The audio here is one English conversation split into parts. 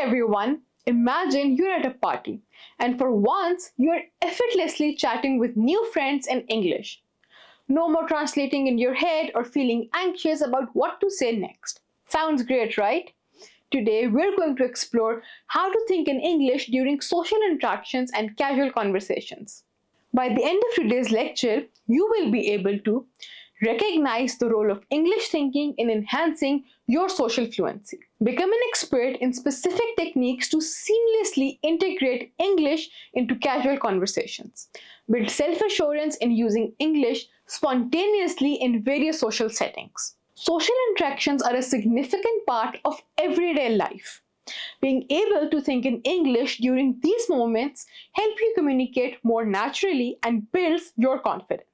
everyone, imagine you're at a party and for once you're effortlessly chatting with new friends in English. No more translating in your head or feeling anxious about what to say next. Sounds great, right? Today we're going to explore how to think in English during social interactions and casual conversations. By the end of today's lecture, you will be able to recognize the role of English thinking in enhancing your social fluency. Become an expert in specific techniques to seamlessly integrate English into casual conversations. Build self-assurance in using English spontaneously in various social settings. Social interactions are a significant part of everyday life. Being able to think in English during these moments helps you communicate more naturally and builds your confidence.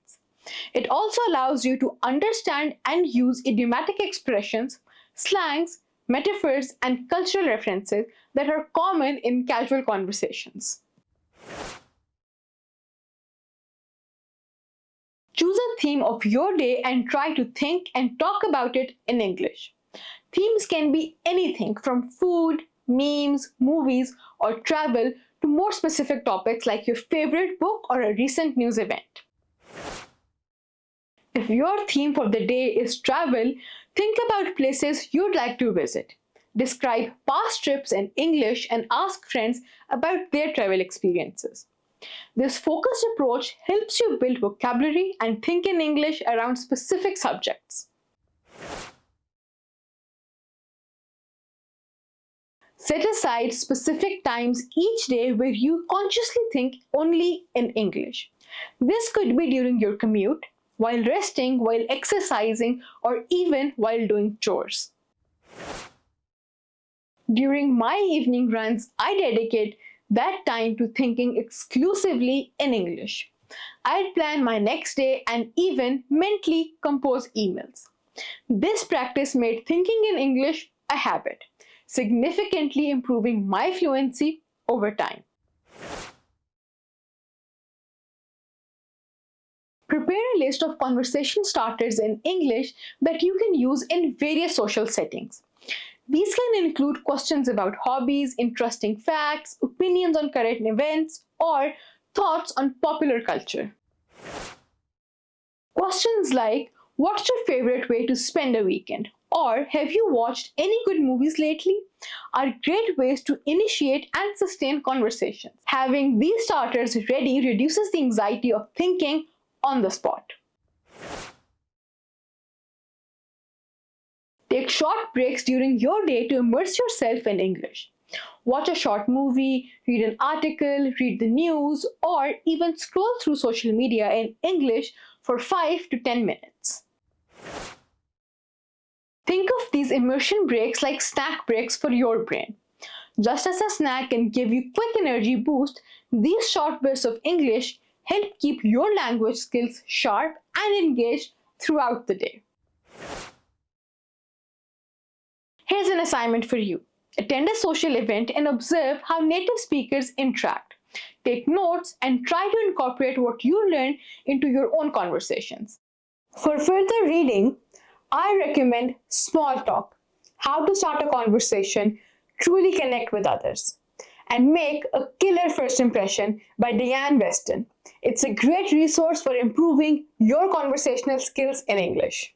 It also allows you to understand and use idiomatic expressions, slangs, metaphors, and cultural references that are common in casual conversations. Choose a theme of your day and try to think and talk about it in English. Themes can be anything from food, memes, movies, or travel to more specific topics like your favorite book or a recent news event. If your theme for the day is travel, think about places you'd like to visit. Describe past trips in English and ask friends about their travel experiences. This focused approach helps you build vocabulary and think in English around specific subjects. Set aside specific times each day where you consciously think only in English. This could be during your commute, while resting, while exercising, or even while doing chores. During my evening runs, I dedicate that time to thinking exclusively in English. I'd plan my next day and even mentally compose emails. This practice made thinking in English a habit, significantly improving my fluency over time. Prepare a list of conversation starters in English that you can use in various social settings. These can include questions about hobbies, interesting facts, opinions on current events, or thoughts on popular culture. Questions like, what's your favorite way to spend a weekend? Or have you watched any good movies lately? Are great ways to initiate and sustain conversations. Having these starters ready reduces the anxiety of thinking on the spot. Take short breaks during your day to immerse yourself in English. Watch a short movie, read an article, read the news, or even scroll through social media in English for 5 to 10 minutes. Think of these immersion breaks like snack breaks for your brain. Just as a snack can give you quick energy boost, these short bursts of English help keep your language skills sharp and engaged throughout the day. Here's an assignment for you. Attend a social event and observe how native speakers interact. Take notes and try to incorporate what you learn into your own conversations. For further reading, I recommend Small Talk: How to Start a Conversation, Truly Connect with Others, and Make a Killer First Impression by Diane Weston. It's a great resource for improving your conversational skills in English.